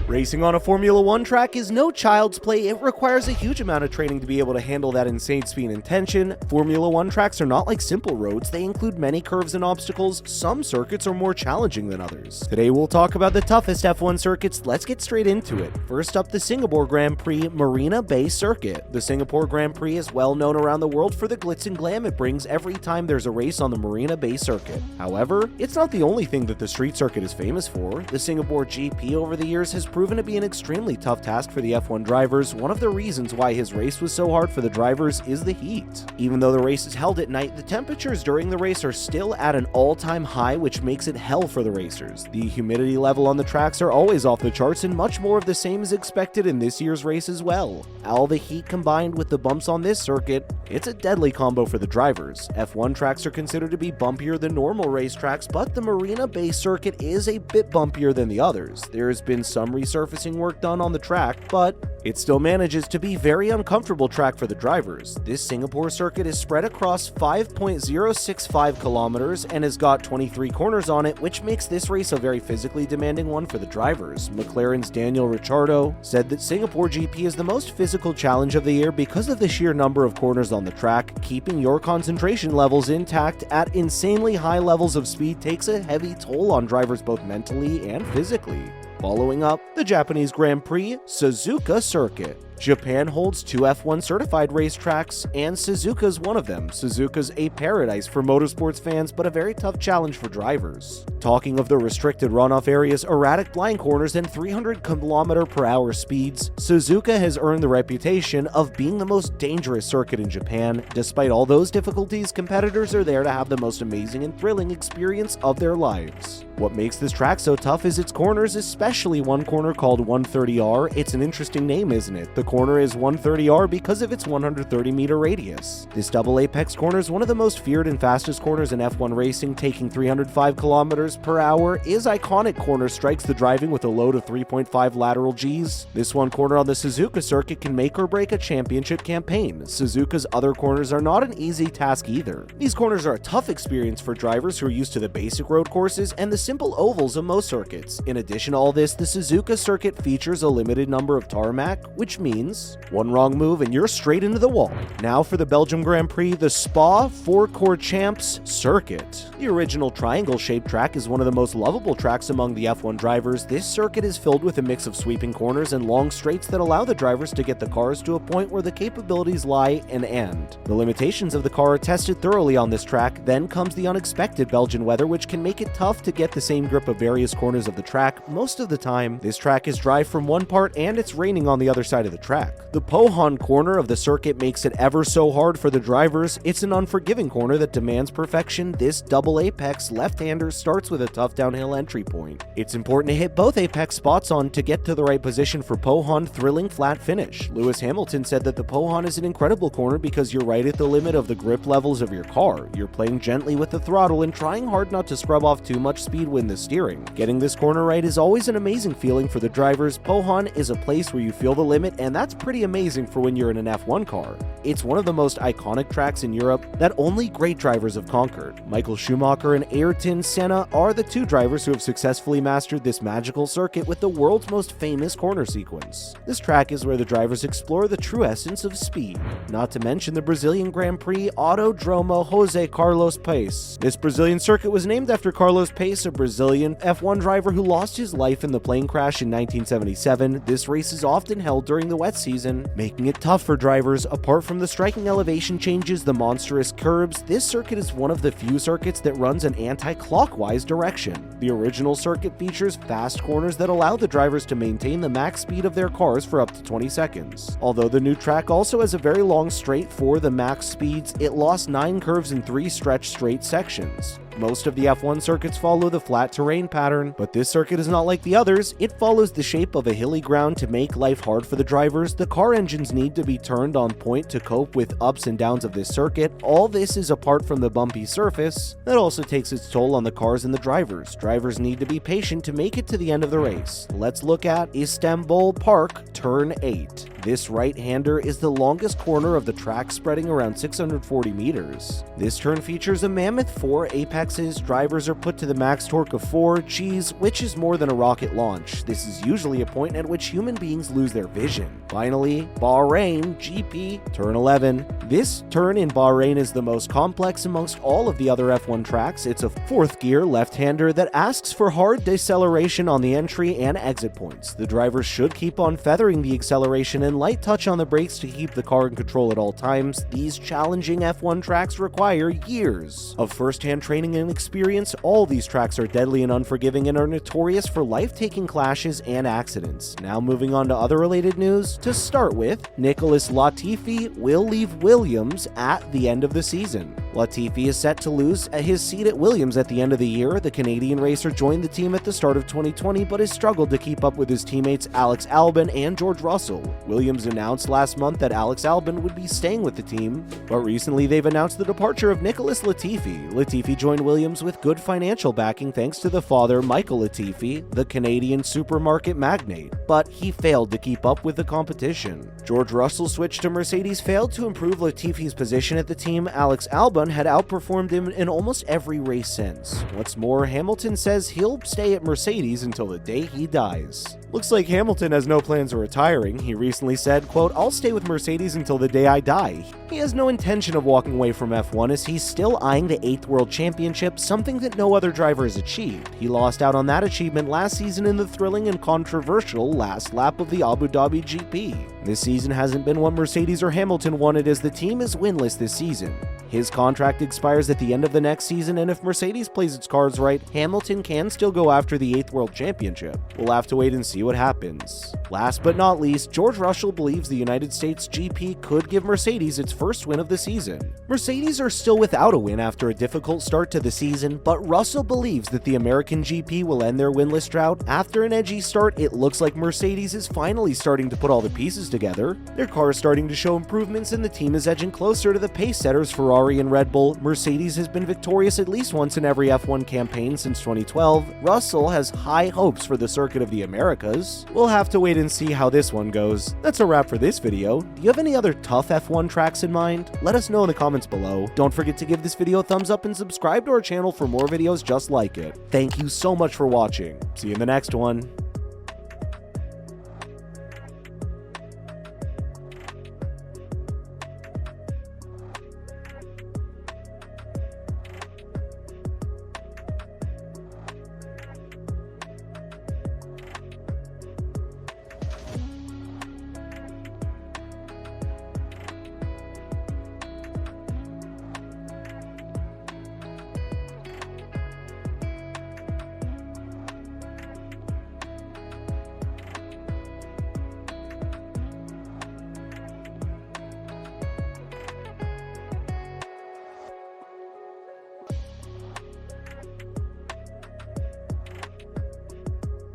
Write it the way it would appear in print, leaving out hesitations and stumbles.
Racing on a Formula 1 track is no child's play. It requires a huge amount of training to be able to handle that insane speed and tension. Formula 1 tracks are not like simple roads. They include many curves and obstacles. Some circuits are more challenging than others. Today we'll talk about the toughest F1 circuits. Let's get straight into it. First up, the Singapore Grand Prix Marina Bay Circuit. The Singapore Grand Prix is well known around the world for the glitz and glam it brings every time there's a race on the Marina Bay Circuit. However, it's not the only thing that the street circuit is famous for. The Singapore GP over the years has proven to be an extremely tough task for the F1 drivers. One of the reasons why his race was so hard for the drivers is the heat. Even though the race is held at night, the temperatures during the race are still at an all-time high, which makes it hell for the racers. The humidity level on the tracks are always off the charts, and much more of the same is expected in this year's race as well. All the heat combined with the bumps on this circuit, it's a deadly combo for the drivers. F1 tracks are considered to be bumpier than normal racetracks, but the Marina Bay Circuit is a bit bumpier than the others. There has been some resurfacing work done on the track, but it still manages to be a very uncomfortable track for the drivers. This Singapore circuit is spread across 5.065 kilometers and has got 23 corners on it, which makes this race a very physically demanding one for the drivers. McLaren's Daniel Ricciardo said that Singapore GP is the most physical challenge of the year because of the sheer number of corners on the track. Keeping your concentration levels intact at insanely high levels of speed takes a heavy toll on drivers both mentally and physically. Following up, the Japanese Grand Prix Suzuka Circuit. Japan holds two F1 certified racetracks, and Suzuka's one of them. Suzuka's a paradise for motorsports fans, but a very tough challenge for drivers. Talking of the restricted runoff areas, erratic blind corners, and 300 km/h speeds, Suzuka has earned the reputation of being the most dangerous circuit in Japan. Despite all those difficulties, competitors are there to have the most amazing and thrilling experience of their lives. What makes this track so tough is its corners, especially one corner called 130R. It's an interesting name, isn't it? The corner is 130R because of its 130-meter radius. This double apex corner is one of the most feared and fastest corners in F1 racing, taking 305 km/h. Is iconic corner strikes the driving with a load of 3.5 lateral Gs. This one corner on the Suzuka circuit can make or break a championship campaign. Suzuka's other corners are not an easy task either. These corners are a tough experience for drivers who are used to the basic road courses and the simple ovals of most circuits. In addition to all this, the Suzuka circuit features a limited number of tarmac, which means one wrong move and you're straight into the wall. Now for the Belgium Grand Prix, the Spa-Francorchamps Circuit. The original triangle-shaped track is one of the most lovable tracks among the F1 drivers. This circuit is filled with a mix of sweeping corners and long straights that allow the drivers to get the cars to a point where the capabilities lie and end. The limitations of the car are tested thoroughly on this track. Then comes the unexpected Belgian weather, which can make it tough to get the same grip of various corners of the track. Most of the time, this track is dry from one part and it's raining on the other side of the track. The Pohon corner of the circuit makes it ever so hard for the drivers. It's an unforgiving corner that demands perfection. This double apex left-hander starts with a tough downhill entry point. It's important to hit both apex spots on to get to the right position for Pohon thrilling flat finish. Lewis Hamilton said that the Pohon is an incredible corner because you're right at the limit of the grip levels of your car. You're playing gently with the throttle and trying hard not to scrub off too much speed when the steering. Getting this corner right is always an amazing feeling for the drivers. Pohon is a place where you feel the limit, and that's pretty amazing for when you're in an F1 car. It's one of the most iconic tracks in Europe that only great drivers have conquered. Michael Schumacher and Ayrton Senna are the two drivers who have successfully mastered this magical circuit with the world's most famous corner sequence. This track is where the drivers explore the true essence of speed. Not to mention the Brazilian Grand Prix Autodromo José Carlos Paes. This Brazilian circuit was named after Carlos Paes, a Brazilian F1 driver who lost his life in the plane crash in 1977. This race is often held during the wet season, making it tough for drivers. Apart from the striking elevation changes, the monstrous curbs, this circuit is one of the few circuits that runs an anti-clockwise direction. The original circuit features fast corners that allow the drivers to maintain the max speed of their cars for up to 20 seconds. Although the new track also has a very long straight for the max speeds, it lost 9 curves in 3 stretched straight sections. Most of the F1 circuits follow the flat terrain pattern, but this circuit is not like the others. It follows the shape of a hilly ground to make life hard for the drivers. The car engines need to be turned on point to cope with ups and downs of this circuit. All this is apart from the bumpy surface that also takes its toll on the cars and the drivers. Drivers need to be patient to make it to the end of the race. Let's look at Istanbul Park Turn 8. This right-hander is the longest corner of the track, spreading around 640 meters. This turn features a mammoth 4 apexes. Drivers are put to the max torque of 4 Gs, which is more than a rocket launch. This is usually a point at which human beings lose their vision. Finally, Bahrain GP Turn 11. This turn in Bahrain is the most complex amongst all of the other F1 tracks. It's a 4th gear left-hander that asks for hard deceleration on the entry and exit points. The drivers should keep on feathering the acceleration and light touch on the brakes to keep the car in control at all times. These challenging F1 tracks require years of first-hand training and experience. All these tracks are deadly and unforgiving and are notorious for life-taking clashes and accidents. Now moving on to other related news. To start with, Nicholas Latifi will leave Williams at the end of the season. Latifi is set to lose his seat at Williams at the end of the year. The Canadian racer joined the team at the start of 2020 but has struggled to keep up with his teammates Alex Albon and George Russell. Williams announced last month that Alex Albon would be staying with the team, but recently they've announced the departure of Nicholas Latifi. Latifi joined Williams with good financial backing thanks to the father, Michael Latifi, the Canadian supermarket magnate, but he failed to keep up with the competition. George Russell switched to Mercedes, failed to improve Latifi's position at the team. Alex Albon had outperformed him in almost every race since. What's more, Hamilton says he'll stay at Mercedes until the day he dies. Looks like Hamilton has no plans of retiring. He recently said, quote, "I'll stay with Mercedes until the day I die." He has no intention of walking away from F1 as he's still eyeing the 8th World Championship, something that no other driver has achieved. He lost out on that achievement last season in the thrilling and controversial last lap of the Abu Dhabi GP. This season hasn't been what Mercedes or Hamilton wanted as the team is winless this season. His contract expires at the end of the next season, and if Mercedes plays its cards right, Hamilton can still go after the 8th World Championship. We'll have to wait and see what happens. Last but not least, George Russell believes the United States GP could give Mercedes its first win of the season. Mercedes are still without a win after a difficult start to the season, but Russell believes that the American GP will end their winless drought. After an edgy start, it looks like Mercedes is finally starting to put all the pieces together. Their car is starting to show improvements and the team is edging closer to the pace setters Ferrari and Red Bull. Mercedes has been victorious at least once in every F1 campaign since 2012. Russell has high hopes for the Circuit of the Americas. We'll have to wait and see how this one goes. That's a wrap for this video. Do you have any other tough F1 tracks in mind? Let us know in the comments below. Don't forget to give this video a thumbs up and subscribe to our channel for more videos just like it. Thank you so much for watching. See you in the next one.